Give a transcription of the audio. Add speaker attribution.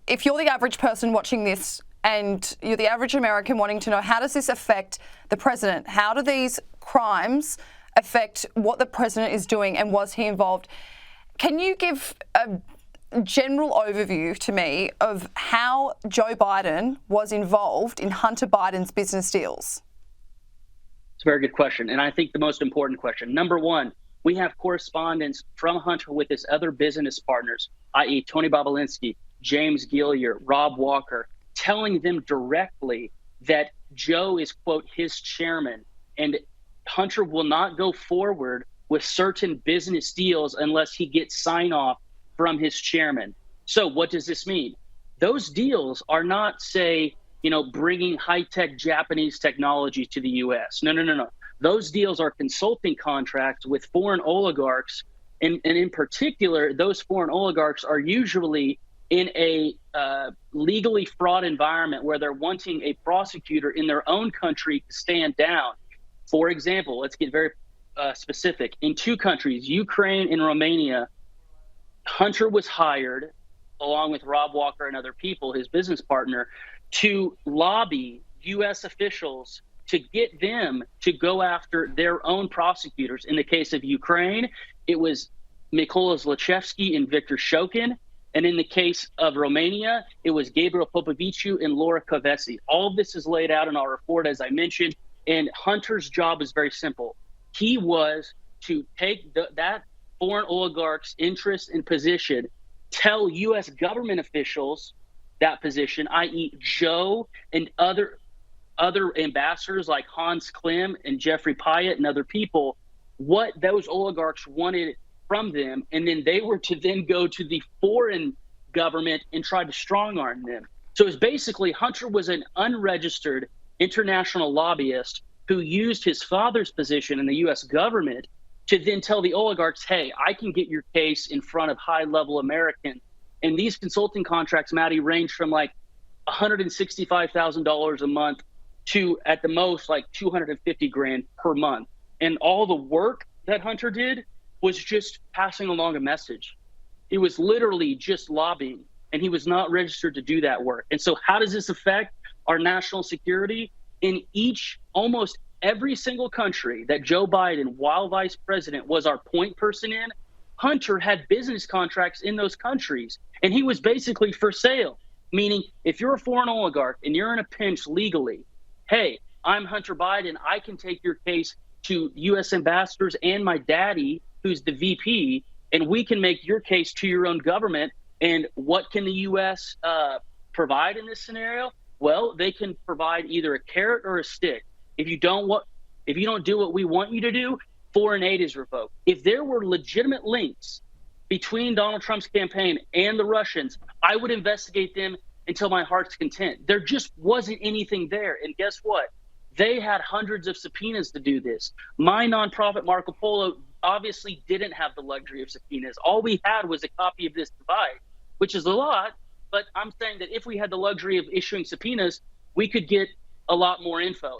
Speaker 1: if you're the average person watching this and you're the average American wanting to know, how does this affect the president? How do these crimes affect what the president is doing, and was he involved? Can you give a general overview to me of how Joe Biden was involved in Hunter Biden's business deals?
Speaker 2: It's a very good question, and I think the most important question. Number one, we have correspondence from Hunter with his other business partners, i.e. Tony Bobulinski, James Gilliar, Rob Walker, telling them directly that Joe is, quote, his chairman, and Hunter will not go forward with certain business deals unless he gets sign-off from his chairman. So what does this mean? Those deals are not, say, bringing high-tech Japanese technology to the U.S. No. Those deals are consulting contracts with foreign oligarchs. And in particular, those foreign oligarchs are usually in a legally fraught environment where they're wanting a prosecutor in their own country to stand down. For example, let's get very specific. In two countries, Ukraine and Romania, Hunter was hired, along with Rob Walker and other people, his business partner, to lobby U.S. officials to get them to go after their own prosecutors. In the case of Ukraine, it was Mykola Zlochevsky and Viktor Shokin. And in the case of Romania, it was Gabriel Popoviciu and Laura Kövesi. All of this is laid out in our report, as I mentioned. And Hunter's job is very simple. He was to take that foreign oligarch's interest and position, tell U.S. government officials that position, i.e. Joe and other ambassadors like Hans Klim and Jeffrey Pyatt and other people, what those oligarchs wanted from them. And then they were to then go to the foreign government and try to strong arm them. So it's basically Hunter was an unregistered international lobbyist who used his father's position in the U.S. government to then tell the oligarchs, hey, I can get your case in front of high-level Americans. And these consulting contracts, Maddie, range from like $165,000 a month to, at the most, like $250,000 per month. And all the work that Hunter did was just passing along a message. It was literally just lobbying, and he was not registered to do that work. And so how does this affect our national security? In almost every single country that Joe Biden, while vice president, was our point person in, Hunter had business contracts in those countries, and he was basically for sale. Meaning, if you're a foreign oligarch and you're in a pinch legally, hey, I'm Hunter Biden, I can take your case to U.S. ambassadors and my daddy, who's the VP, and we can make your case to your own government. And what can the U.S. Provide in this scenario? Well, they can provide either a carrot or a stick. If you don't do what we want you to do, foreign aid is revoked. If there were legitimate links between Donald Trump's campaign and the Russians, I would investigate them until my heart's content. There just wasn't anything there. And guess what? They had hundreds of subpoenas to do this. My nonprofit, Marco Polo, obviously didn't have the luxury of subpoenas. All we had was a copy of this device, which is a lot. But I'm saying that if we had the luxury of issuing subpoenas, we could get a lot more info.